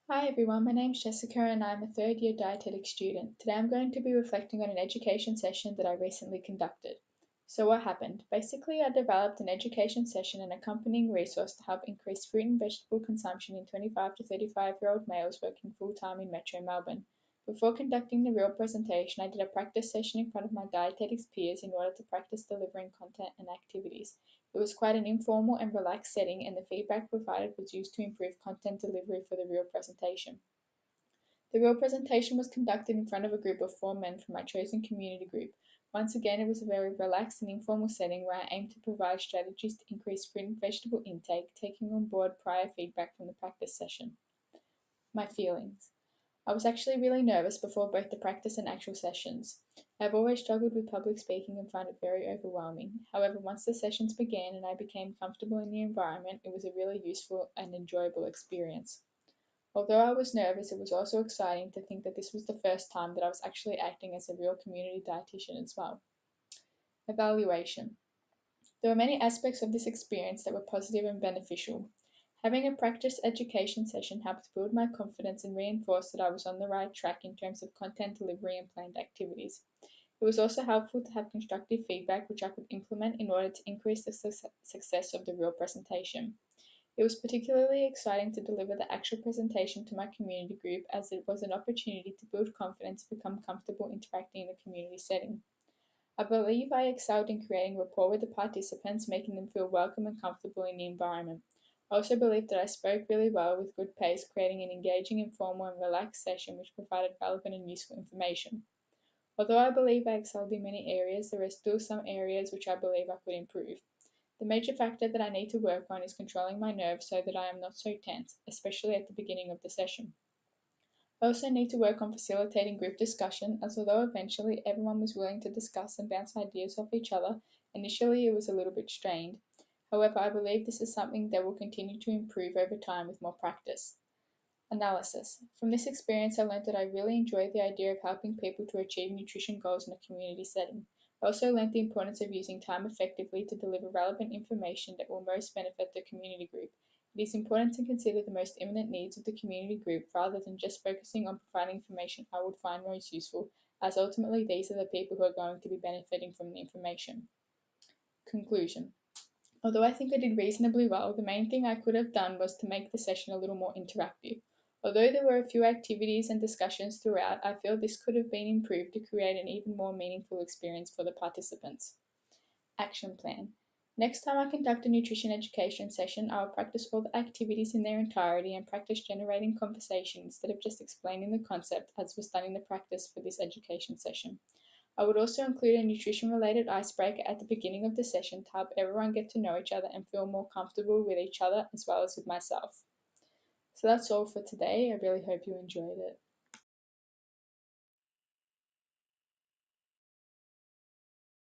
Hi everyone, my name is Jessica and I'm a third year dietetic student. Today I'm going to be reflecting on an education session that I recently conducted. So, what happened? Basically, I developed an education session and accompanying resource to help increase fruit and vegetable consumption in 25 to 35-year-old males working full time in Metro Melbourne. Before conducting the real presentation, I did a practice session in front of my dietetics peers in order to practice delivering content and activities. It was quite an informal and relaxed setting, and the feedback provided was used to improve content delivery for the real presentation. The real presentation was conducted in front of a group of 4 men from my chosen community group. Once again, it was a very relaxed and informal setting where I aimed to provide strategies to increase fruit and vegetable intake, taking on board prior feedback from the practice session. My feelings. I was actually really nervous before both the practice and actual sessions. I've always struggled with public speaking and found it very overwhelming. However, once the sessions began and I became comfortable in the environment, it was a really useful and enjoyable experience. Although I was nervous, it was also exciting to think that this was the first time that I was actually acting as a real community dietitian as well. Evaluation. There were many aspects of this experience that were positive and beneficial. Having a practice education session helped build my confidence and reinforce that I was on the right track in terms of content delivery and planned activities. It was also helpful to have constructive feedback which I could implement in order to increase the success of the real presentation. It was particularly exciting to deliver the actual presentation to my community group as it was an opportunity to build confidence and become comfortable interacting in a community setting. I believe I excelled in creating rapport with the participants, making them feel welcome and comfortable in the environment. I also believe that I spoke really well with good pace, creating an engaging, informal, and relaxed session which provided relevant and useful information. Although I believe I excelled in many areas, there are still some areas which I believe I could improve. The major factor that I need to work on is controlling my nerves so that I am not so tense, especially at the beginning of the session. I also need to work on facilitating group discussion, as although eventually everyone was willing to discuss and bounce ideas off each other, initially it was a little bit strained. However, I believe this is something that will continue to improve over time with more practice. Analysis. From this experience, I learned that I really enjoy the idea of helping people to achieve nutrition goals in a community setting. I also learned the importance of using time effectively to deliver relevant information that will most benefit the community group. It is important to consider the most imminent needs of the community group rather than just focusing on providing information I would find most useful, as ultimately these are the people who are going to be benefiting from the information. Conclusion. Although I think I did reasonably well, the main thing I could have done was to make the session a little more interactive. Although there were a few activities and discussions throughout, I feel this could have been improved to create an even more meaningful experience for the participants. Action plan. Next time I conduct a nutrition education session, I will practice all the activities in their entirety and practice generating conversation instead of just explaining the concept as was done in the practice for this education session. I would also include a nutrition related icebreaker at the beginning of the session to help everyone get to know each other and feel more comfortable with each other as well as with myself. So that's all for today. I really hope you enjoyed it.